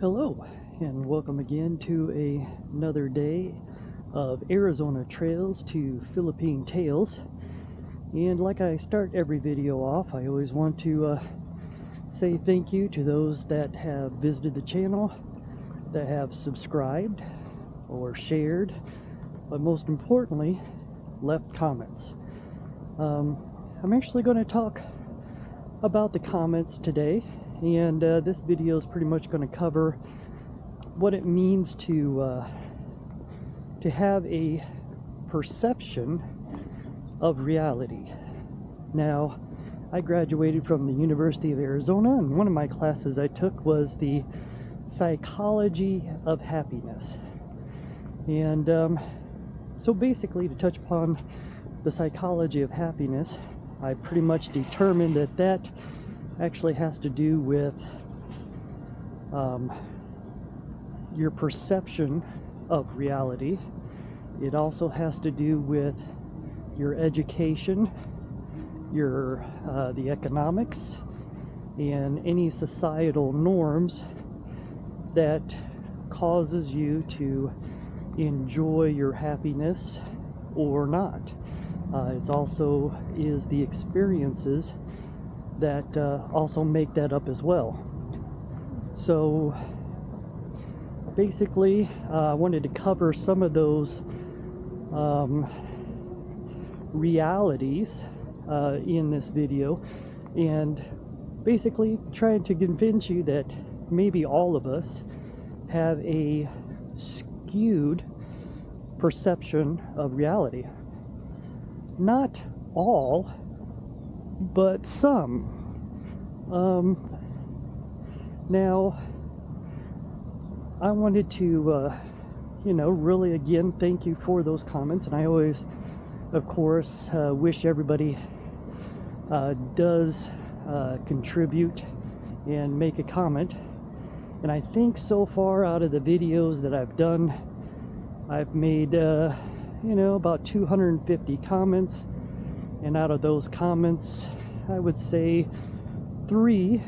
Hello, and welcome again to another day of Arizona trails to Philippine tales. And like I start every video off, I always want to say thank you to those that have visited the channel, that have subscribed or shared, but most importantly, left comments. I'm actually going to talk about the comments today, and this video is pretty much going to cover what it means to have a perception of reality. Now, I graduated from the University of Arizona, and one of my classes I took was the psychology of happiness. And so basically, to touch upon the psychology of happiness, I pretty much determined that that actually has to do with your perception of reality. It also has to do with your education, your the economics, and any societal norms that causes you to enjoy your happiness or not. It also is the experiences that also make that up as well. So basically, I wanted to cover some of those realities in this video, and basically trying to convince you that maybe all of us have a skewed perception of reality. Not all, but some. Now, I wanted to, really again thank you for those comments, and I always, of course, wish everybody does contribute and make a comment. And I think so far out of the videos that I've done, I've made about 250 comments, and out of those comments, I would say 3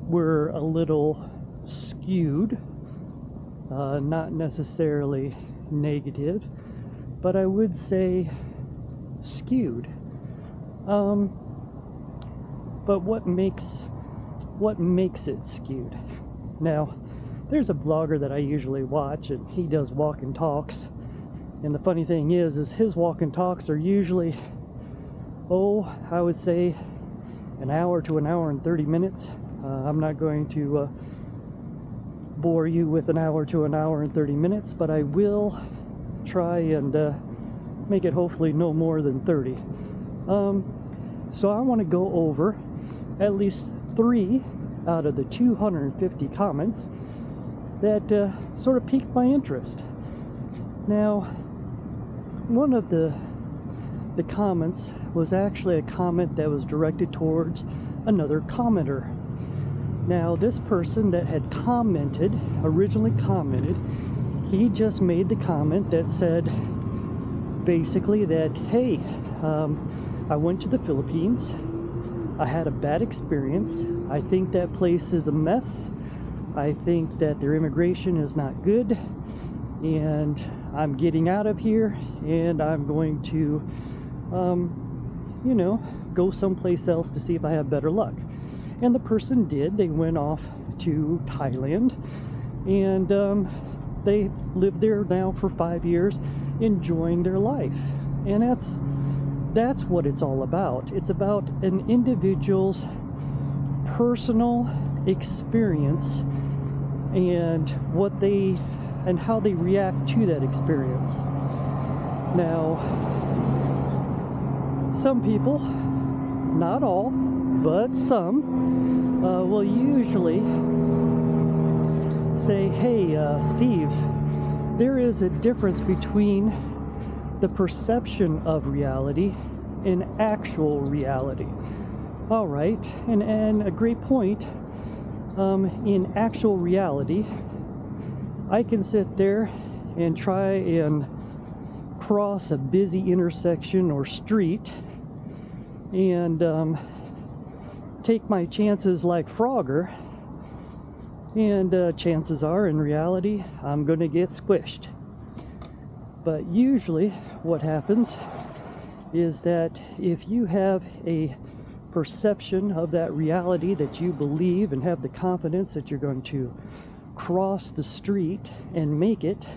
were a little skewed, not necessarily negative, but I would say skewed. But what makes it skewed? Now, there's a vlogger that I usually watch, and he does walk and talks. And the funny thing is his walk and talks are usually, I would say an hour to an hour and 30 minutes. I'm not going to bore you with an hour to an hour and 30 minutes, but I will try and make it hopefully no more than 30. So I want to go over at least 3 out of the 250 comments that sort of piqued my interest. Now, one of the comments was actually a comment that was directed towards another commenter. Now, this person that had originally commented, he just made the comment that said basically that, hey, I went to the Philippines, I had a bad experience, I think that place is a mess, I think that their immigration is not good, and I'm getting out of here, and I'm going to go someplace else to see if I have better luck. And the person did. They went off to Thailand, and they lived there now for 5 years, enjoying their life. And that's what it's all about. It's about an individual's personal experience and how they react to that experience. Now, some people, not all, but some, will usually say, hey, Steve, there is a difference between the perception of reality and actual reality. All right, and a great point. In actual reality, I can sit there and try and cross a busy intersection or street and take my chances like Frogger and chances are, in reality, I'm going to get squished. But usually what happens is that if you have a perception of that reality that you believe and have the confidence that you're going to cross the street and make it,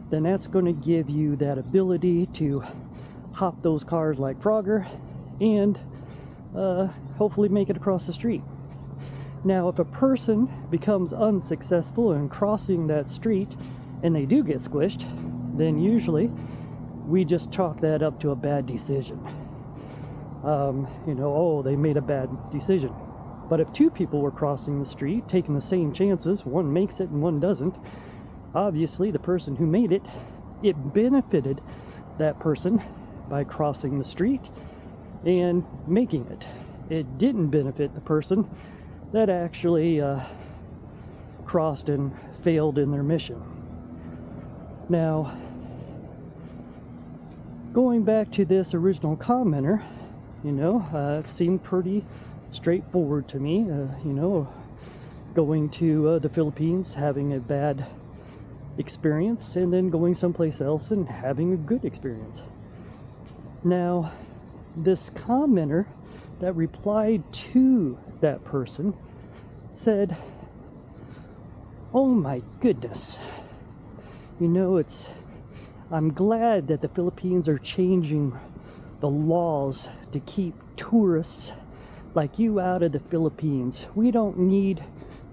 then that's going to give you that ability to hop those cars like Frogger and hopefully make it across the street. Now, if a person becomes unsuccessful in crossing that street and they do get squished, then usually we just chalk that up to a bad decision. Oh, they made a bad decision. But if two people were crossing the street, taking the same chances, one makes it and one doesn't, obviously the person who made it, it benefited that person by crossing the street and making it. It didn't benefit the person that actually crossed and failed in their mission. Now, going back to this original commenter, it seemed pretty straightforward to me, going to the Philippines, having a bad experience, and then going someplace else and having a good experience. Now, this commenter that replied to that person said, "Oh my goodness, I'm glad that the Philippines are changing the laws to keep tourists like you out of the Philippines. We don't need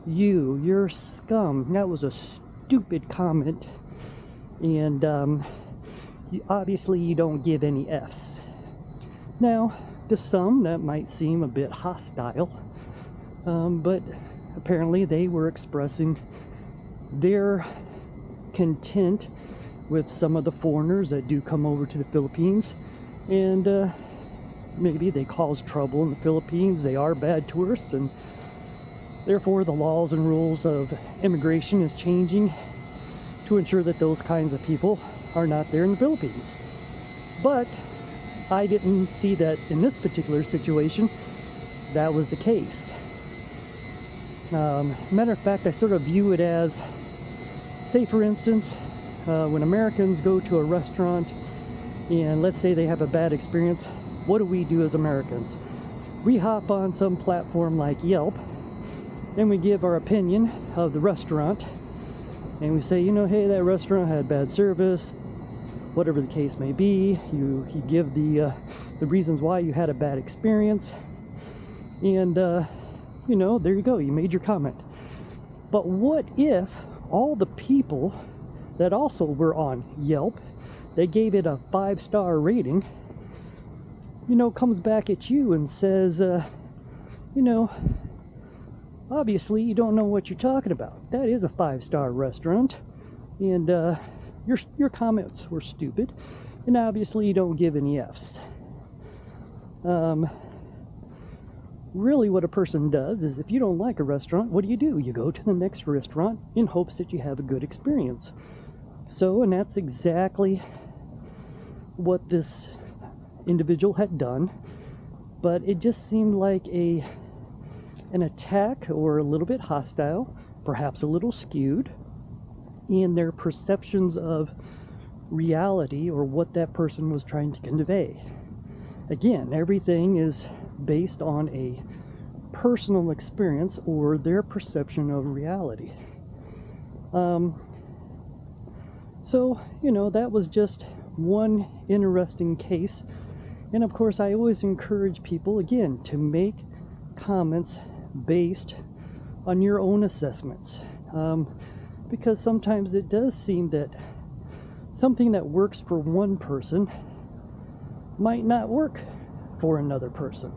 you. You're scum." That was a stupid comment, and obviously you don't give any F's. Now, to some that might seem a bit hostile, but apparently they were expressing their content with some of the foreigners that do come over to the Philippines, and maybe they cause trouble in the Philippines. They are bad tourists, and therefore the laws and rules of immigration is changing to ensure that those kinds of people are not there in the Philippines. But I didn't see that in this particular situation that was the case. Matter of fact, I sort of view it as, say for instance, when Americans go to a restaurant and let's say they have a bad experience, what do we do as Americans? We hop on some platform like Yelp and we give our opinion of the restaurant, and we say, hey, that restaurant had bad service, whatever the case may be. You give the reasons why you had a bad experience, and there you go, you made your comment. But what if all the people that also were on Yelp, they gave it a 5-star rating, comes back at you and says, obviously you don't know what you're talking about. That is a 5-star restaurant, and your comments were stupid, and obviously you don't give any F's. Really what a person does is, if you don't like a restaurant, what do? You go to the next restaurant in hopes that you have a good experience. And that's exactly what this individual had done, but it just seemed like an attack, or a little bit hostile, perhaps a little skewed in their perceptions of reality or what that person was trying to convey. Again, everything is based on a personal experience or their perception of reality. That was just one interesting case. And of course, I always encourage people, again, to make comments based on your own assessments. Because sometimes it does seem that something that works for one person might not work for another person.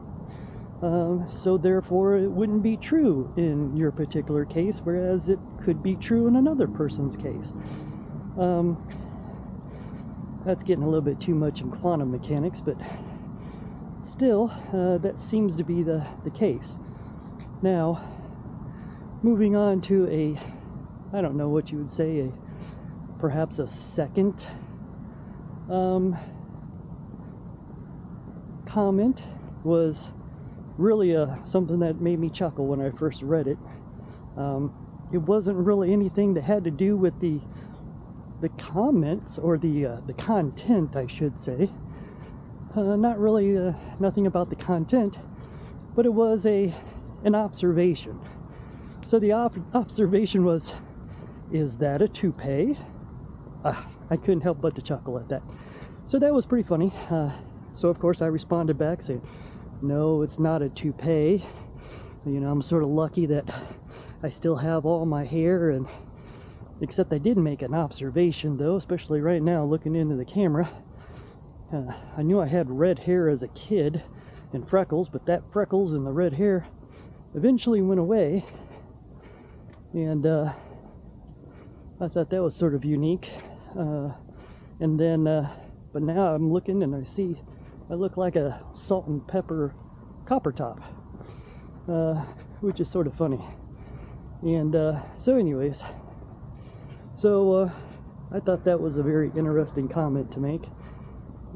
So therefore it wouldn't be true in your particular case, whereas it could be true in another person's case. That's getting a little bit too much in quantum mechanics, but still, that seems to be the case. Now, moving on to I don't know what you would say, perhaps a second comment was really something that made me chuckle when I first read it. it wasn't really anything that had to do with the comments, or the content, I should say. Not really, nothing about the content, but it was an observation. So the observation was, is that a toupee? I couldn't help but to chuckle at that. So that was pretty funny. So of course I responded back saying, no, it's not a toupee. You know, I'm sort of lucky that I still have all my hair, and except I did make an observation though, especially right now looking into the camera. I knew I had red hair as a kid and freckles, but that freckles and the red hair eventually went away, and I thought that was sort of unique. And then but now I'm looking and I see I look like a salt and pepper copper top, which is sort of funny. And so anyways, so I thought that was a very interesting comment to make,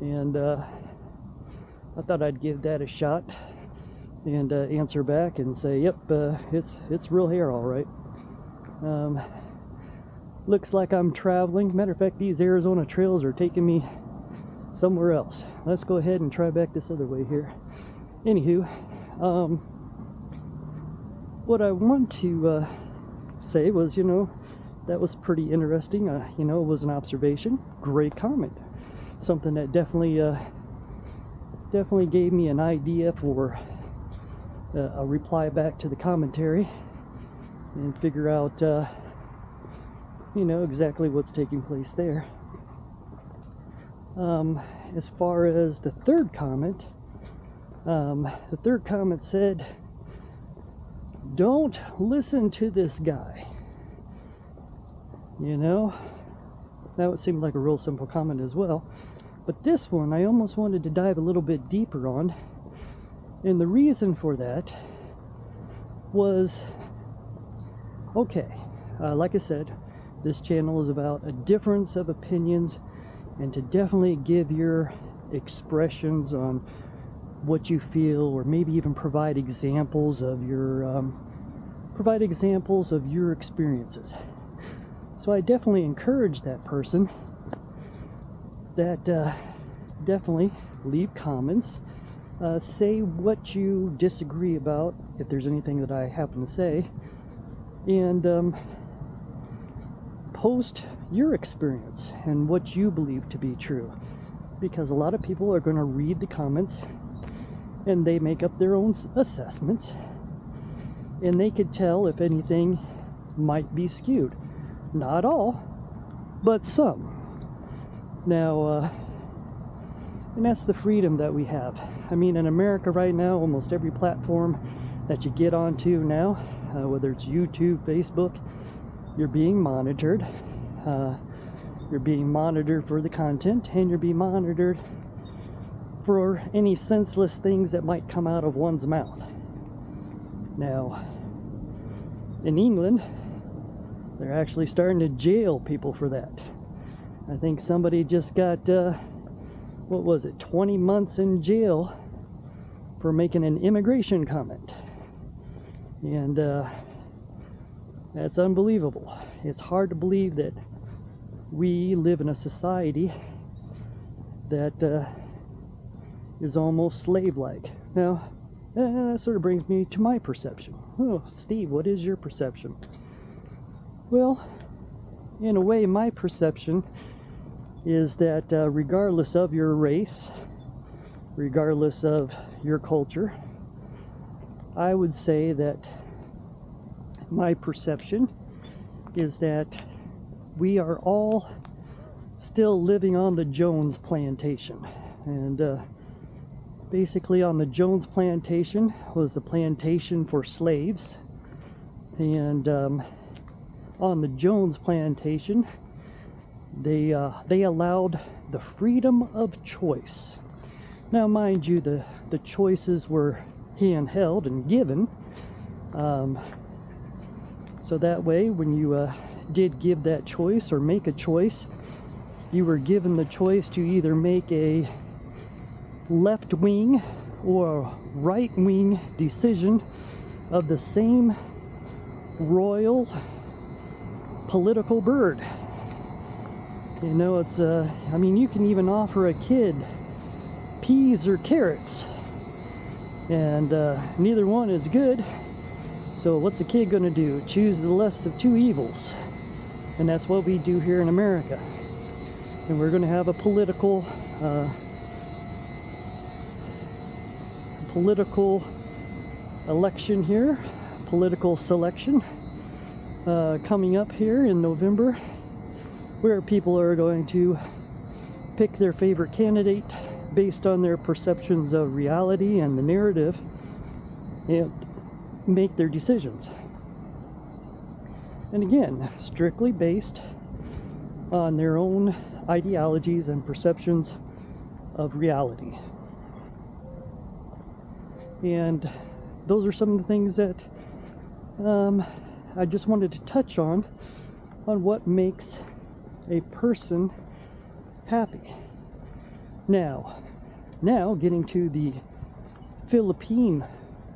and I thought I'd give that a shot and answer back and say, yep, it's real hair, all right. Looks like I'm traveling. Matter of fact, these Arizona trails are taking me somewhere else. Let's go ahead and try back this other way here. Anywho, what I want to say was, you know, that was pretty interesting. You know, it was an observation. Great comment. Something that definitely gave me an idea for a reply back to the commentary, and figure out, you know, exactly what's taking place there. As far as the third comment said, don't listen to this guy. You know, that would seem like a real simple comment as well, but this one I almost wanted to dive a little bit deeper on. And the reason for that was, okay, like I said, this channel is about a difference of opinions, and to definitely give your expressions on what you feel, or maybe even provide examples of your experiences. So I definitely encourage that person that definitely leave comments, say what you disagree about, if there's anything that I happen to say, and post your experience and what you believe to be true, because a lot of people are going to read the comments and they make up their own assessments, and they could tell if anything might be skewed. Not all, but some. Now, and that's the freedom that we have. I mean, in America right now, almost every platform that you get onto now, whether it's YouTube, Facebook, you're being monitored. You're being monitored for the content, and you're being monitored for any senseless things that might come out of one's mouth. Now, in England, they're actually starting to jail people for that. I think somebody just got, what was it, 20 months in jail for making an immigration comment. And that's unbelievable. It's hard to believe that we live in a society that is almost slave-like. Now, that sort of brings me to my perception. Oh, Steve, what is your perception? Well, in a way, my perception is that regardless of your race, regardless of your culture, I would say that my perception is that we are all still living on the Jones plantation. And basically on the Jones plantation was the plantation for slaves. And on the Jones plantation, they allowed the freedom of choice. Now, mind you, the choices were handheld and given. So that way, when you did give that choice or make a choice, you were given the choice to either make a left-wing or right-wing decision of the same royal political bird. You know, it's, I mean, you can even offer a kid peas or carrots, and neither one is good. So what's a kid going to do? Choose the less of two evils. And that's what we do here in America. And we're going to have a political election here, political selection coming up here in November, where people are going to pick their favorite candidate based on their perceptions of reality and the narrative, and make their decisions. And again, strictly based on their own ideologies and perceptions of reality. And those are some of the things that I just wanted to touch on what makes a person happy. Now getting to the Philippine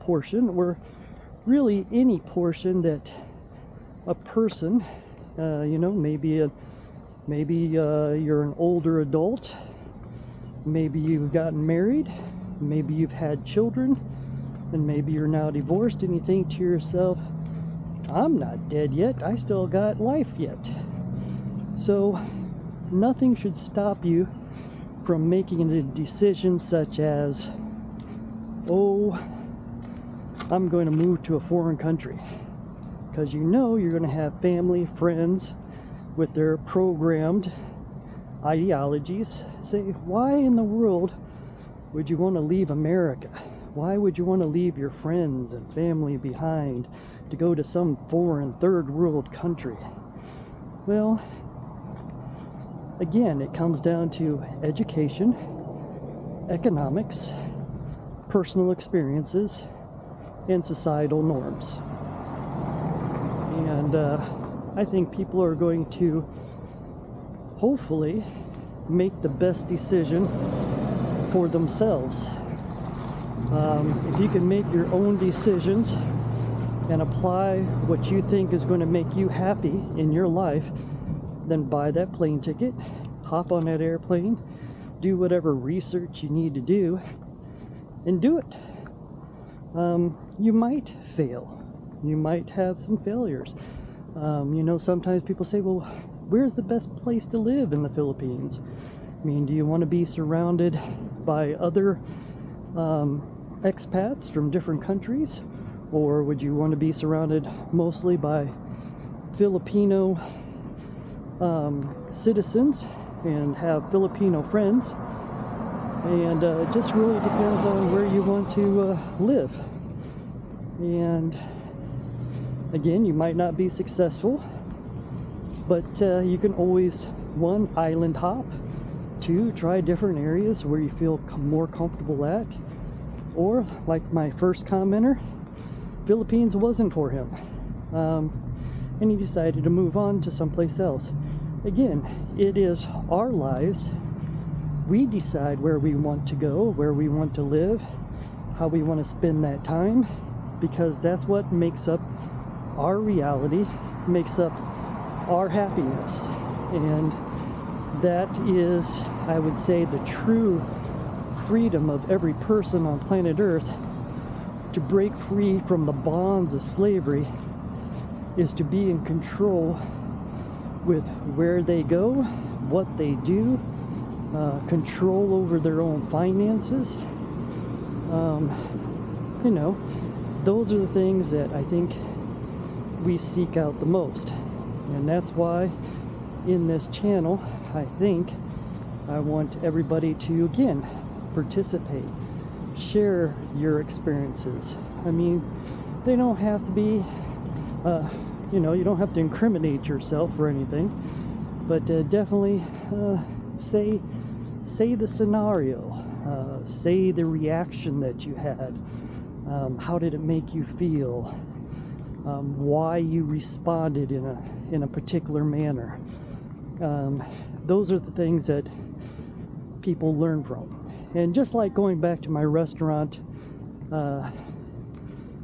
portion, or really any portion that a person, you know, maybe you're an older adult, maybe you've gotten married, maybe you've had children, and maybe you're now divorced, and you think to yourself, I'm not dead yet, I still got life yet. So nothing should stop you from making a decision such as, oh, I'm going to move to a foreign country, because you know you're going to have family, friends with their programmed ideologies say, why in the world would you want to leave America? Why would you want to leave your friends and family behind to go to some foreign third world country? Well, again, it comes down to education, economics, personal experiences, and societal norms. And I think people are going to hopefully make the best decision for themselves. If you can make your own decisions and apply what you think is going to make you happy in your life, then buy that plane ticket, hop on that airplane, do whatever research you need to do, and do it. You might fail. You might have some failures. You know, sometimes people say, well, where's the best place to live in the Philippines? I mean, do you want to be surrounded by other expats from different countries? Or would you want to be surrounded mostly by Filipino citizens and have Filipino friends? And it just really depends on where you want to live. And again, you might not be successful, but you can always, one, island hop, two, try different areas where you feel more comfortable at, or like my first commenter, Philippines wasn't for him, and he decided to move on to someplace else. Again, it is our lives. We decide where we want to go, where we want to live, how we want to spend that time, because that's what makes up our reality, makes up our happiness. And that is, I would say, the true freedom of every person on planet Earth. To break free from the bonds of slavery is to be in control with where they go, what they do, control over their own finances. You know, those are the things that I think we seek out the most. And that's why in this channel, I think I want everybody to, again, participate, share your experiences. I mean, they don't have to be, you know, you don't have to incriminate yourself or anything, but definitely say the scenario, say the reaction that you had, how did it make you feel, why you responded in a particular manner. Those are the things that people learn from. And just like going back to my restaurant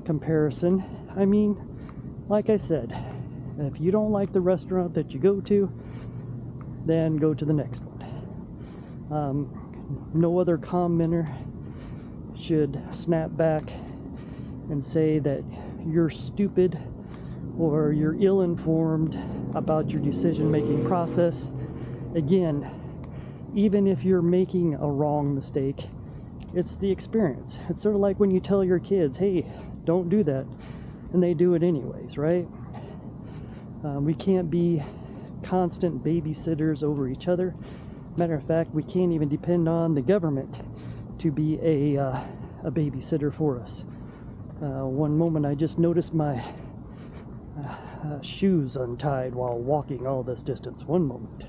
comparison, I mean, like I said, If you don't like the restaurant that you go to, then go to the next one. No other commenter should snap back and say that you're stupid or you're ill-informed about your decision-making process. Again, even if you're making a wrong mistake, it's the experience. It's sort of like when you tell your kids, hey, don't do that, and they do it anyways, right? We can't be constant babysitters over each other. Matter of fact, we can't even depend on the government to be a babysitter for us. One moment I just noticed my shoes untied while walking all this distance. One moment.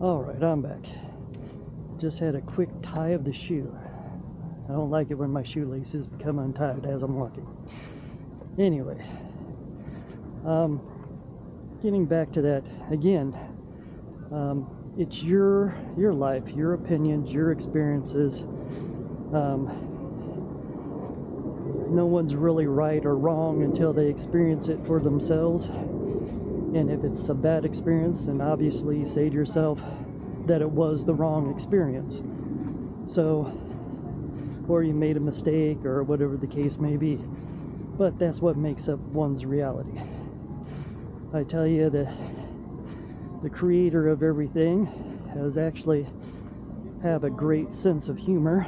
Alright, I'm back. Just had a quick tie of the shoe. I don't like it when my shoelaces become untied as I'm walking. Anyway, getting back to that again, it's your life, your opinions, your experiences. No one's really right or wrong until they experience it for themselves. And if it's a bad experience, then obviously you say to yourself that it was the wrong experience. So, or you made a mistake, or whatever the case may be. But that's what makes up one's reality. I tell you that the creator of everything has actually have a great sense of humor,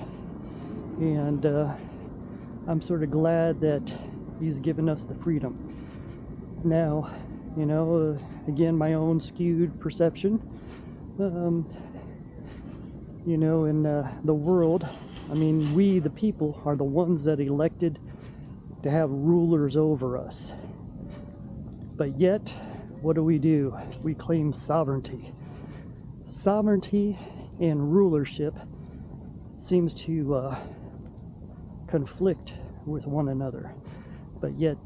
and I'm sort of glad that he's given us the freedom. Now, you know, again, my own skewed perception, you know, in the world, I mean, we, the people, are the ones that elected to have rulers over us. But yet, what do? We claim sovereignty. Sovereignty and rulership seems to conflict with one another, but yet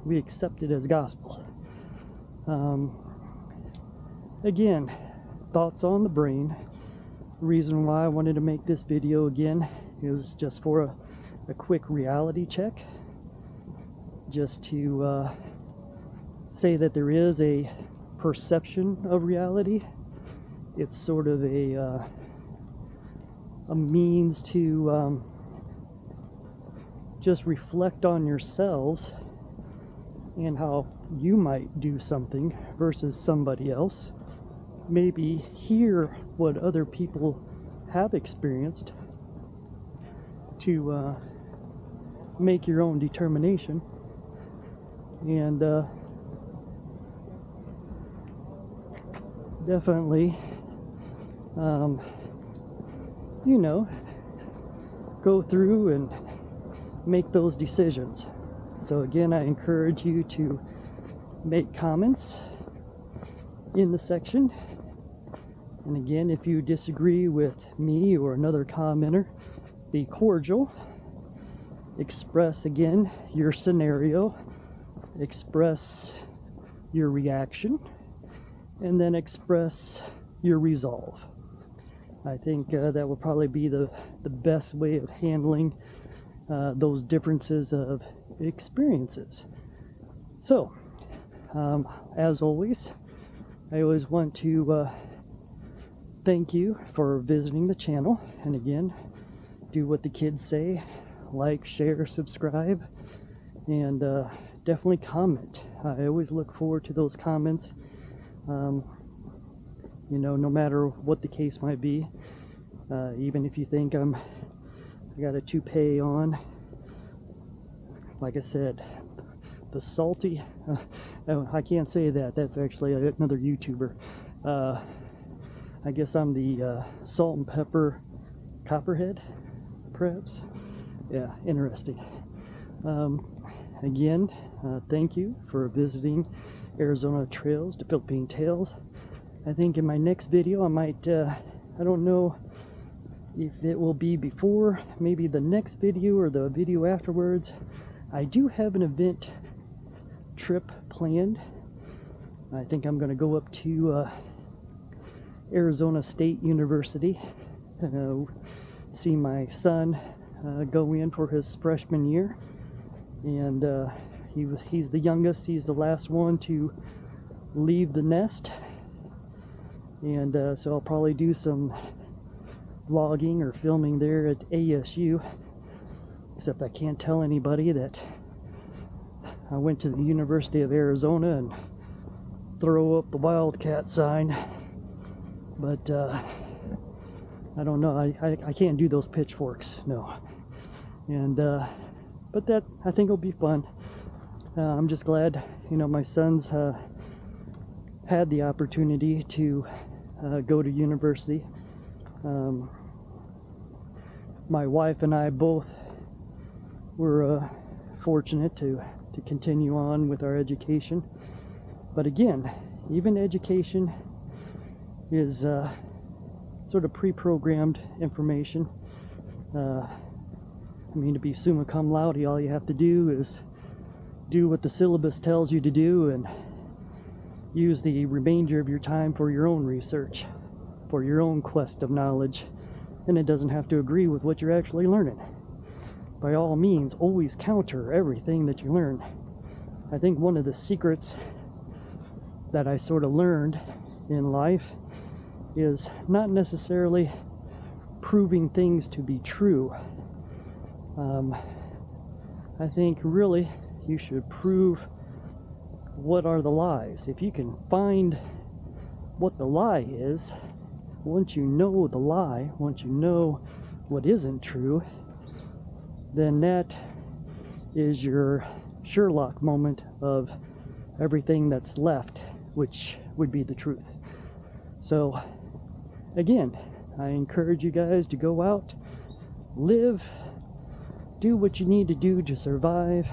we accept it as gospel. Again, thoughts on the brain. The reason why I wanted to make this video again is just for a quick reality check, just to say that there is a perception of reality. It's sort of a means to just reflect on yourselves and how you might do something versus somebody else. Maybe hear what other people have experienced to make your own determination. And definitely, you know, go through and make those decisions. So again, I encourage you to make comments in the section. And again, if you disagree with me or another commenter, be cordial. Express again your scenario, express your reaction, and then express your resolve. I think that will probably be the best way of handling those differences of experiences. So, as always, I always want to thank you for visiting the channel. And again, do what the kids say: like, share, subscribe, and definitely comment. I always look forward to those comments. You know, no matter what the case might be, even if you think I got a toupee on, like I said, the salty, I can't say that, that's actually another YouTuber. I guess I'm the salt and pepper copperhead, perhaps. Yeah, interesting. Again, thank you for visiting Arizona Trails to Philippine Tales. I think in my next video I might, I don't know if it will be before maybe the next video or the video afterwards. I do have an event trip planned. I think I'm going to go up to Arizona State University, see my son, go in for his freshman year, and he's the youngest. He's the last one to leave the nest, and so I'll probably do some vlogging or filming there at ASU, except I can't tell anybody that I went to the University of Arizona and throw up the Wildcat sign. But I don't know, I can't do those pitchforks, no. And but that, I think, will be fun. I'm just glad, you know, my sons had the opportunity to go to university. My wife and I both were fortunate to continue on with our education. But again, even education is sort of pre-programmed information. I mean, to be summa cum laude, all you have to do is do what the syllabus tells you to do and use the remainder of your time for your own research, for your own quest of knowledge, and it doesn't have to agree with what you're actually learning. By all means, always counter everything that you learn. I think one of the secrets that I sort of learned in life is not necessarily proving things to be true. I think really you should prove what are the lies. If you can find what the lie is, once you know the lie, once you know what isn't true, then that is your Sherlock moment of everything that's left, which would be the truth. So again, I encourage you guys to go out, live, do what you need to do to survive,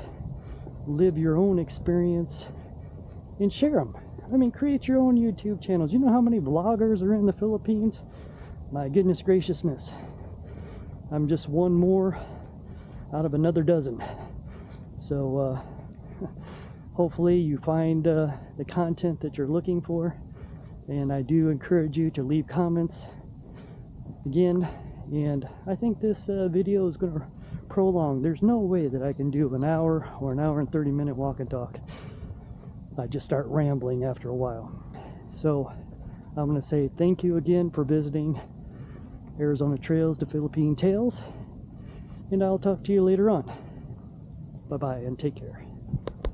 live your own experience, and share them. I mean, create your own YouTube channels. You know how many vloggers are in the Philippines? My goodness graciousness. I'm just one more out of another dozen. So hopefully you find the content that you're looking for, and I do encourage you to leave comments again. And I think this video is going to prolong. There's no way that I can do an hour or an hour and 30-minute walk and talk. I just start rambling after a while. So I'm going to say thank you again for visiting Arizona Trails to Philippine Tales, and I'll talk to you later on. Bye-bye and take care.